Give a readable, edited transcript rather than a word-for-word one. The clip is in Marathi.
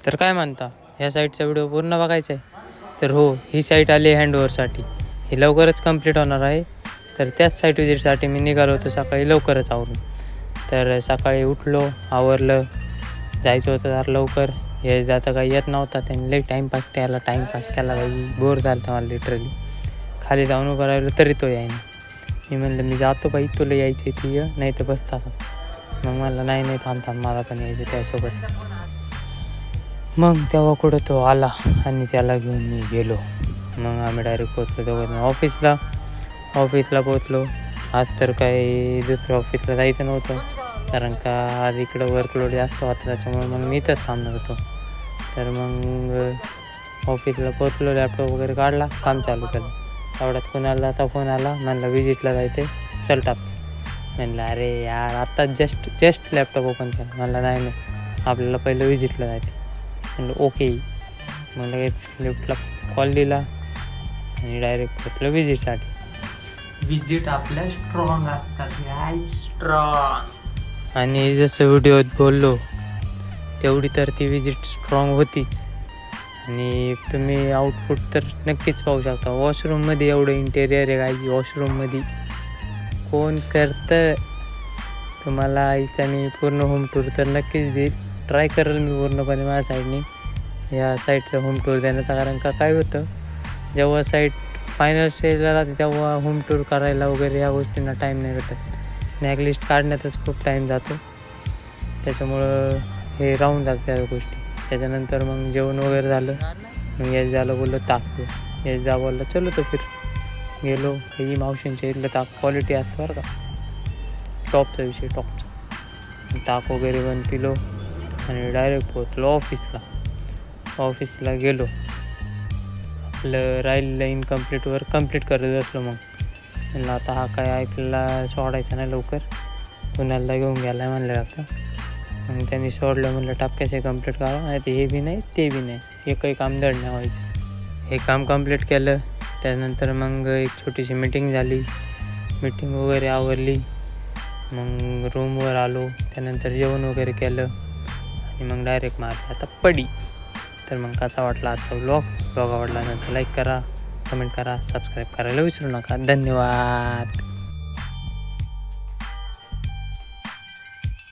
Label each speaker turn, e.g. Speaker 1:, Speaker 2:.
Speaker 1: तर काय म्हणता, ह्या साईटचा व्हिडिओ पूर्ण बघायचा आहे? तर हो, ही साईट आली आहे हँडओव्हरसाठी. ही लवकरच कंप्लीट होणार आहे. तर त्याच साईट विजिटसाठी मी निघालो होतो सकाळी लवकरच आवरून. तर सकाळी उठलो, आवरलं, जायचं होतं जरा लवकर. हे जाता काही येत नव्हता, त्यांनी लई टाईमपास केला बाई. बोर झालं मला लिटरली. खाली जाऊन उभं राहिलो तरी तो यायना. मी म्हणलं मी जातो बाई, तुला यायचं आहे ती ये, नाही तर बस तसाच. मग मला नाही थांब मला पण यायचं त्यासोबत. मग तेव्हा कुठं तो आला आणि त्याला घेऊन मी गेलो. मग आम्ही डायरेक्ट पोचलो दोघं ऑफिसला पोचलो. आज तर काही दुसऱ्या ऑफिसला जायचं नव्हतं, कारण का आज इकडं वर्कलोड जास्त होता, त्याच्यामुळे मग मी इथंच थांबणार होतो. तर मग ऑफिसला पोचलो, लॅपटॉप वगैरे काढला, काम चालू केलं. तेवढ्यात कुणालाचा फोन आला, म्हणलं विजिटला जायचं आहे, चल टाक. म्हणलं अरे यार, आता जस्ट लॅपटॉप ओपन केला. म्हणलं नाही आपल्याला पहिलं विजिटला जायचं. म्हणलं ओके. मग लगेच लिफ्टला कॉल दिला आणि डायरेक्ट पोचलो विजिटसाठी. विजिट आपल्या स्ट्रॉंग असतात, स्ट्रॉंग. आणि जसं व्हिडिओत बोललो तेवढी तर ती विजिट स्ट्रॉंग होतीच. आणि तुम्ही आउटपुट तर नक्कीच पाहू शकता. वॉशरूममध्ये एवढं इंटेरियर आहे गायची. वॉशरूममध्ये कोण करतं? तुम्हाला याच्याने पूर्ण होम टूर तर नक्कीच देईल. ट्राय करेल मी पूर्णपणे माझ्या साईडने या साईटचं होम टूर देण्याचा. कारण का काय होतं, जेव्हा साईट फायनल स्टेजला राहते तेव्हा होम टूर करायला वगैरे या गोष्टींना टाईम नाही भेटत. स्नॅक लिस्ट काढण्यातच खूप टाईम जातो, त्याच्यामुळं हे राहून जातं त्या गोष्टी. त्याच्यानंतर मग जेवण वगैरे झालं. मग यश झालं बोललं ताक. यश जा बोललं चलो तो फिर. गेलो. ही मावशींच्या इथलं ताक क्वालिटी असतं बरं का, टॉपचा विषय, टॉपचा. ताक वगैरे पण पिलो आणि डायरेक्ट पोचलो ऑफिसला गेलो. आपलं राहिलेलं इनकम्प्लीट वर्क कंप्लीट करत असलो. मग म्हणलं आता हा काय आपल्याला सोडायचा नाही लवकर, पुण्याला घेऊन गेला म्हणलं आता. मग त्यांनी सोडलं, म्हणलं टापक्याचे कंप्लीट करा, नाही ते हे बी नाही ते बी नाही, एकही काम धड नाही व्हायचं. हे काम कंप्लीट केलं. त्यानंतर मग एक छोटीशी मीटिंग झाली. मीटिंग वगैरे आवरली. मग रूमवर आलो. त्यानंतर जेवण वगैरे केलं आणि मग डायरेक्ट मारलं आता पडी. तर मग कसा वाटला आजचा व्लॉग आवडला नंतर लाईक करा, कमेंट करा, सबस्क्राईब करायला विसरू नका. धन्यवाद.